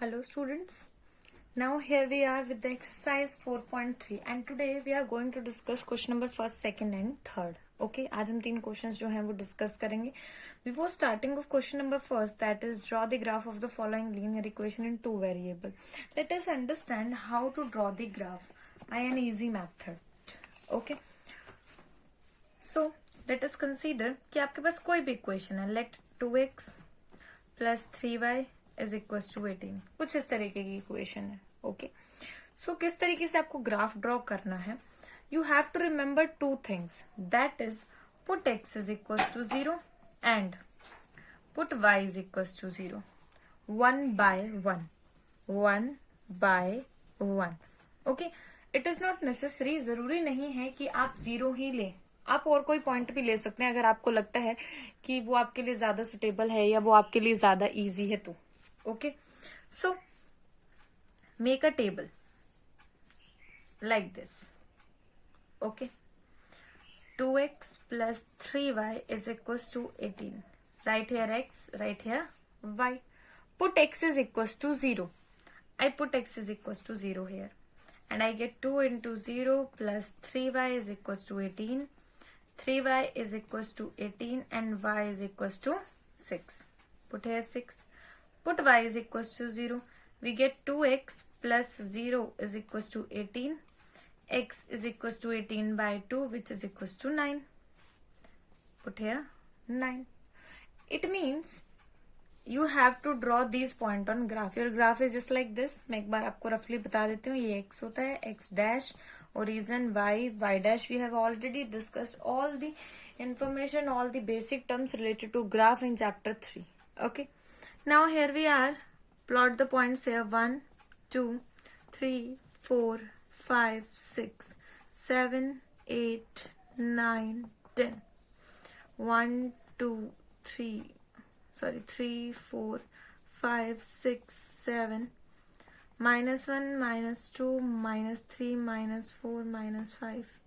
Hello students, now here we are with the exercise 4.3 and today we are going to discuss question number first, second and third. Okay, आज हम 3 questions जो हैं वो discuss करेंगे. Before starting of question number first, that is draw the graph of the following linear equation in 2 variable. Let us understand how to draw the graph by an easy method. Okay, so let us consider कि आपके पास कोई भी equation है. Let 2x plus 3y is equal to 18. कुछ इस तरीके की equation है. ओके, सो किस तरीके से आपको ग्राफ ड्रॉ करना है? You have to remember 2 things, that is put x is equal to 0 and put y is equal to 0. 1 by 1, 1 by 1. Okay, it is not necessary, जरूरी नहीं है कि आप 0 ही लें, आप और कोई पॉइंट भी ले सकते हैं अगर आपको लगता है कि वो आपके लिए ज्यादा सुटेबल है या वो आपके लिए ज्यादा इजी है तो. Okay, so make a table like this. Okay, 2x plus 3y is equals to 18. Right here x, right here y. Put x is equals to 0. I put x is equals to 0 here and I get 2 into 0 plus 3y is equals to 18. 3y is equals to 18 and y is equals to 6. Put here 6. Put y is equals to 0. We get 2x plus 0 is equals to 18. X is equals to 18 by 2 which is equals to 9. Put here 9. It means you have to draw these point on graph. Your graph is just like this. मैं एक बार आपको रफली बता देती हूँ. ये x होता है, x dash, origin y, y dash. We have already discussed all the information, all the basic terms related to graph in chapter 3. Okay. Now here we are, plot the points here 1, 2, 3, 4, 5, 6, 7, 8, 9, 10. 1, 2, 3, 3, 4, 5, 6, 7, minus 1, minus 2, minus 3, minus 4, minus 5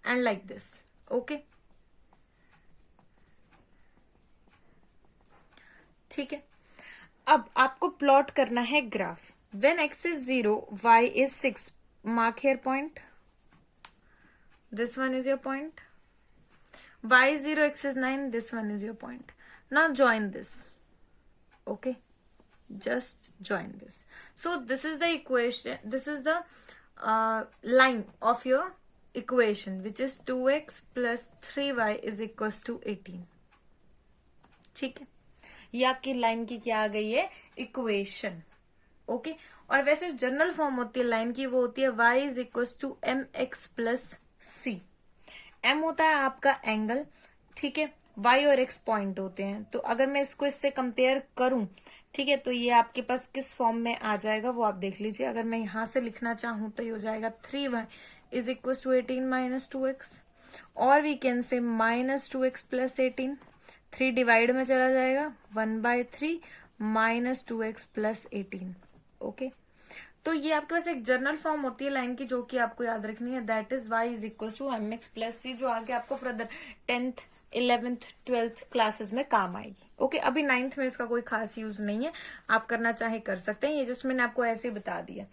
and like this. Okay. ठीक है, अब आपको plot करना है graph. When x is 0, y is 6. Mark here point. This one is your point. y is 0, x is 9. This one is your point. Now join this. Okay, just join this. So this is the equation. This is the line of your equation, which is 2x plus 3y is equals to 18. ठीक है, ये आपकी line की क्या आ गई है? Equation. Okay, और वैसे जनरल फॉर्म होती है लाइन की, वो होती है y is equal to M x plus C. m होता है आपका एंगल, ठीक है, y और x पॉइंट होते हैं. तो अगर मैं इसको इससे कंपेयर करूं, ठीक है, तो ये आपके पास किस फॉर्म में आ जाएगा वो आप देख लीजिए. अगर मैं यहां से लिखना चाहूं तो ये हो जाएगा 3y is equal to 18 minus 2x, और we can say minus 2x plus 18. 3 divide में चला जाएगा, 1 by 3 minus 2x plus 18. Okay, तो ये आपके पास एक जनरल फॉर्म होती है लाइन की जो कि आपको याद रखनी है, that is y is equal to M x plus c, जो आगे आपको further 10th 11th 12th classes में काम आएगी. ओके, अभी 9th में इसका कोई खास यूज नहीं है, आप करना चाहे कर सकते हैं. ये जस्ट मैंने आपको ऐसे ही बता दिया.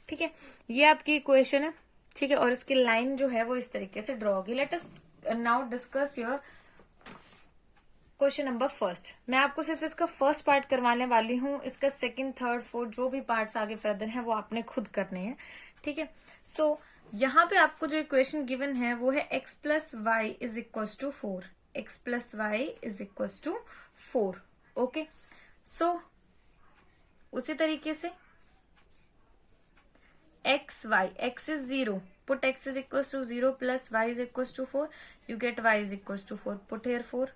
ठीक है, ये आपकी इक्वेशन है. ठीक है, और इसकी लाइन जो है वो इस तरीके से ड्रॉ होगी. Let us now discuss your question number first. मैं आपको सिर्फ इसका फर्स्ट पार्ट करवाने वाली हूँ. इसका सेकंड, थर्ड, फोर्थ जो भी पार्ट्स आगे फर्दर हैं वो आपने खुद करने हैं. ठीक है, सो यहाँ पे आपको जो इक्वेशन गिवन है वो है x plus y is equal to 4. x plus y is equal to 4. Okay, so उसी तरीके से x y, x is 0. Put x is equals to 0 plus y is equals to 4. You get y is equals to 4. Put here 4.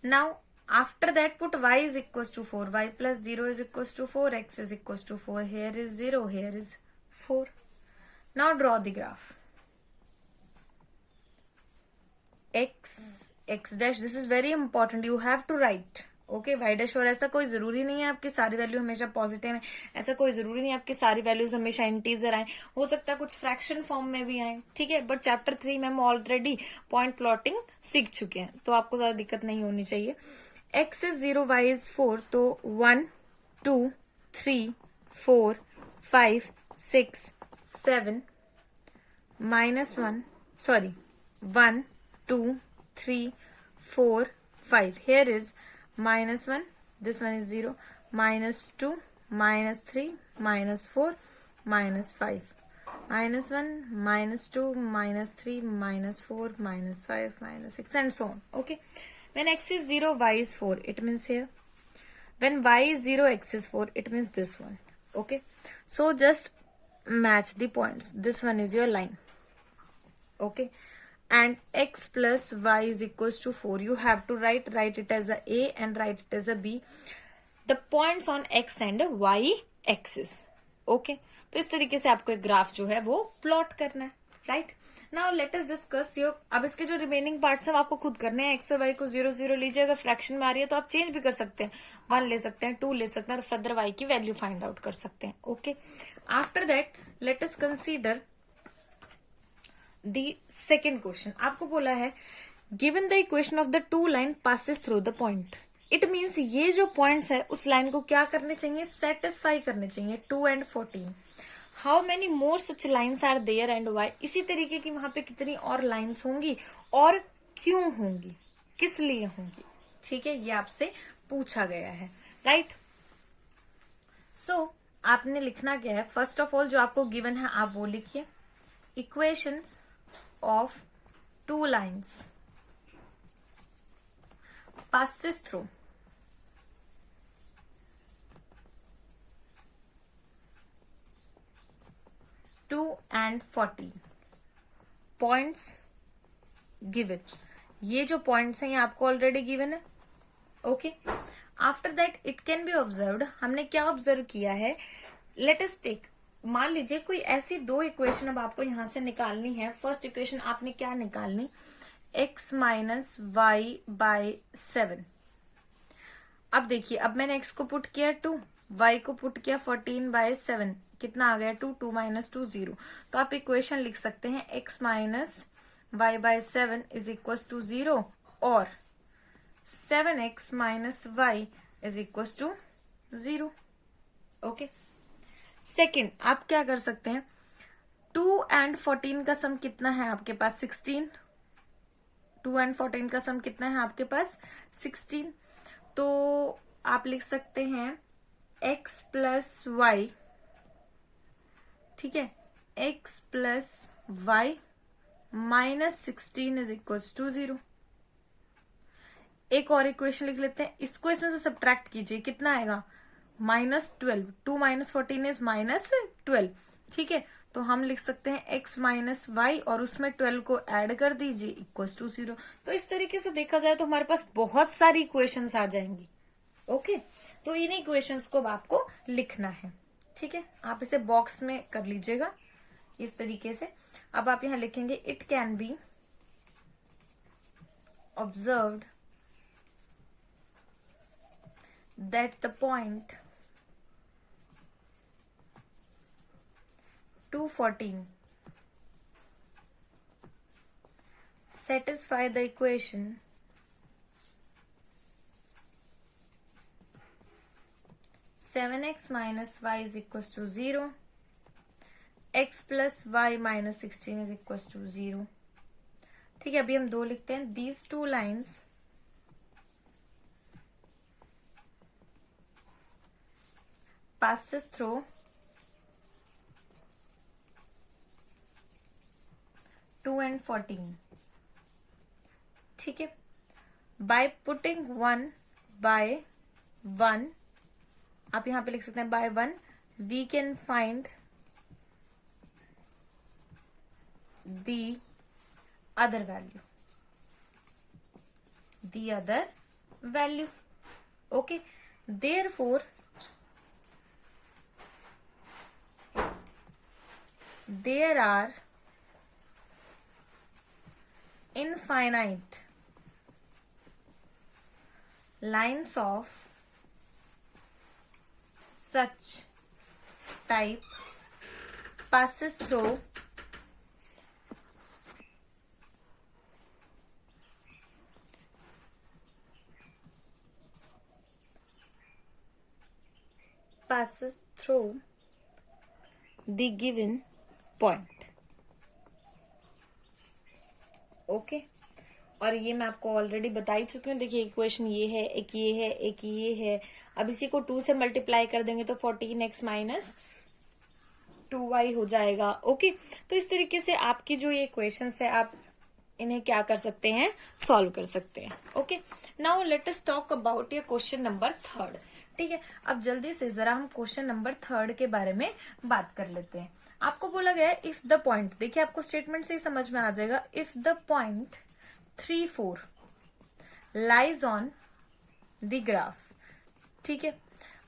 Now after that put y is equals to 4. Y plus 0 is equals to 4. X is equals to 4. Here is 0. Here is 4. Now draw the graph. X dash. This is very important. You have to write. Okay, Y dash. और ऐसा कोई जरूरी नहीं है आपकी सारी value हमेशा positive है, ऐसा कोई जरूरी नहीं है आपकी सारी वैल्यूज हमेशा इंटीजर आए. हो सकता है कुछ फ्रैक्शन फॉर्म में भी आए. ठीक है, बट चैप्टर 3 में हम ऑलरेडी पॉइंट प्लॉटिंग सीख चुके हैं, तो आपको ज्यादा दिक्कत नहीं होनी चाहिए. x is 0, y is 4, तो 1, 2, 3, 4, 5, 6, 7, -1, sorry, 1, 2, 3, 4, 5. Here is -1, this one is 0, -2, -3, -4, -5. -1, -2, -3, -4, -5, -6, and so on. Okay. When x is 0, y is 4. It means here. When y is 0, x is 4. It means this one. Okay. So just match the points. This one is your line. Okay. And x plus y is equals to 4. You have to write it as a and write it as a b. The points on x and y axis. Okay. तो इस तरीके से आपको एक graph जो है वो plot करना है. Right. Now let us discuss your. अब इसके जो रिमेनिंग पार्ट्स हैं आपको खुद करने हैं. एक्स और वाई को 0 0 लीजिए. अगर फ्रैक्शन में आ रही है तो आप चेंज भी कर सकते हैं. 1 ले सकते हैं, 2 ले सकते हैं और फर्दर वाई की वैल्यू फाइंड आउट कर सकते हैं. Okay. After that let us consider the second question. आपको बोला है given the equation of the two line passes through the point. It means ये जो पॉइंट्स है उस लाइन को क्या करने चाहिए, सेटिस्फाई करने चाहिए. 2 and 14. How many more such lines are there and Y. इसी तरीके की वहां पे कितनी और लाइन्स होंगी और क्यों होंगी, किस लिए होंगी. ठीक है, ये आपसे पूछा गया है. राइट. सो आपने लिखना क्या है, फर्स्ट ऑफ ऑल जो आपको गिवन है आप वो लिखिए. Equations of two lines passes through 2 and 14 points given. ये जो पॉइंट्स हैं ये आपको ऑलरेडी गिवन है. Okay. After that it can be observed. हमने क्या ऑब्जर्व किया है, लेट अस टेक. मान लीजिए कोई ऐसी दो इक्वेशन अब आपको यहां से निकालनी है. फर्स्ट इक्वेशन आपने क्या निकालनी, x माइनस वाई बाय 7. अब देखिए, अब मैंने x को पुट किया 2, y को पुट किया 14/7. कितना आ गया 2, 2 - 2 0. तो आप इक्वेशन लिख सकते हैं x minus Y by 7 is equal to 0 और 7x minus Y is equal to 0. Okay. Second आप क्या कर सकते हैं, 2 and 14 का सम कितना है आपके पास, 16. 2 and 14 का सम कितना है आपके पास, 16. तो आप लिख सकते हैं x प्लस वाई. ठीक है, x plus Y -16 is equal to 0. एक और इक्वेशन लिख लेते हैं, इसको इसमें से सब्ट्रैक्ट कीजिए. कितना आएगा, -12. 2 - 14 इज -12. ठीक है, तो हम लिख सकते हैं x माइनस वाई और उसमें 12 को ऐड कर दीजिए इक्वल टू 0. तो इस तरीके से देखा जाए तो हमारे पास बहुत सारी इक्वेशंस आ जाएंगी. ओके. तो इन इक्वेशंस को आपको लिखना है. ठीक है, आप इसे बॉक्स में कर लीजिएगा इस तरीके से. अब आप यहां लिखेंगे it can be observed that the point 214 satisfy the equation 7x minus y is equals to 0, x plus y minus 16 is equals to 0. ठीक है, अभी हम दो लिखते हैं. These two lines passes through 2 and 14. ठीक है, by putting 1 by 1 आप यहां पे लिख सकते हैं by 1 we can find the other value. The other value. Okay. Therefore, there are infinite lines of such type passes through passes through the given point. Okay और ये मैं आपको ऑलरेडी बता ही चुकी हूँ। देखिए इक्वेशन ये है, एक ये है, एक ये है। अब इसी को 2 से मल्टीप्लाई कर देंगे तो 14x माइनस 2y हो जाएगा। ओके तो इस तरीके से आपकी जो ये इक्वेशंस है आप इन्हें क्या कर सकते हैं, सॉल्व कर सकते हैं। Okay now let us talk about your question number 3। ठीक है, अब जल्दी से जरा हम क्वेश्चन नंबर 3 के बारे में बात कर लेते हैं। आपको बोला गया है इफ द पॉइंट, देखिए आपको स्टेटमेंट से ही समझ में आ जाएगा, if the point 3, 4 lies on the graph. ठीक है,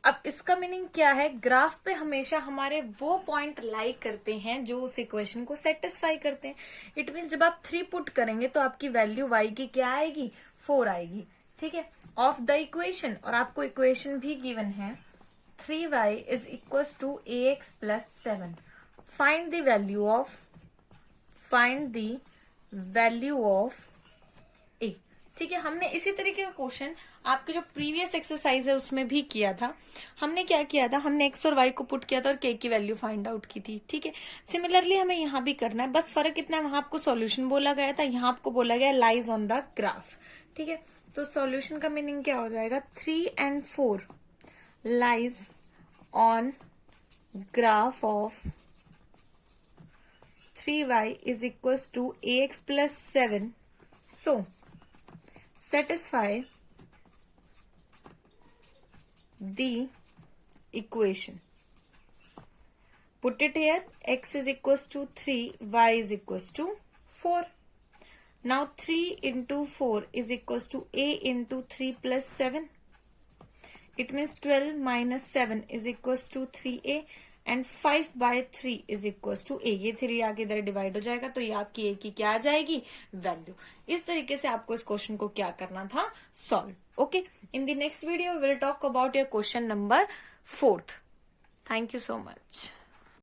अब इसका मीनिंग क्या है, ग्राफ पे हमेशा हमारे वो पॉइंट लाई करते हैं जो उस इक्वेशन को सेटिस्फाई करते हैं। इट मीन्स जब आप 3 पुट करेंगे तो आपकी वैल्यू y की क्या आएगी, 4 आएगी। ठीक है, ऑफ द इक्वेशन, और आपको इक्वेशन भी गिवन है 3y is equal to ax plus 7। Find the value of a। ठीक है, हमने इसी तरीके का क्वेश्चन आपके जो प्रीवियस एक्सरसाइज है उसमें भी किया था। हमने क्या किया था, हमने x और y को पुट किया था और k की वैल्यू फाइंड आउट की थी। ठीक है, सिमिलरली हमें यहाँ भी करना है, बस फर्क इतना है, वहां आपको सॉल्यूशन बोला गया था, यहाँ आपको बोला गया लाइज ऑन द ग्राफ। ठीक है, तो सॉल्यूशन का मीनिंग क्या हो जाएगा, 3 and 4 lies on graph of 3y is equals to ax plus 7. So, satisfy the equation. Put it here, x is equals to 3, y is equals to 4. Now 3 into 4 is equals to a into 3 plus 7. It means 12 minus 7 is equals to 3a and 5 by 3 is equals to a। ये 3 आगे इधर divide हो जाएगा तो ये आपकी a की क्या आ जाएगी, वैल्यू। इस तरीके से आपको इस क्वेश्चन को क्या करना था, solve. Okay, in the next video will talk about your question number 4। Thank you so much.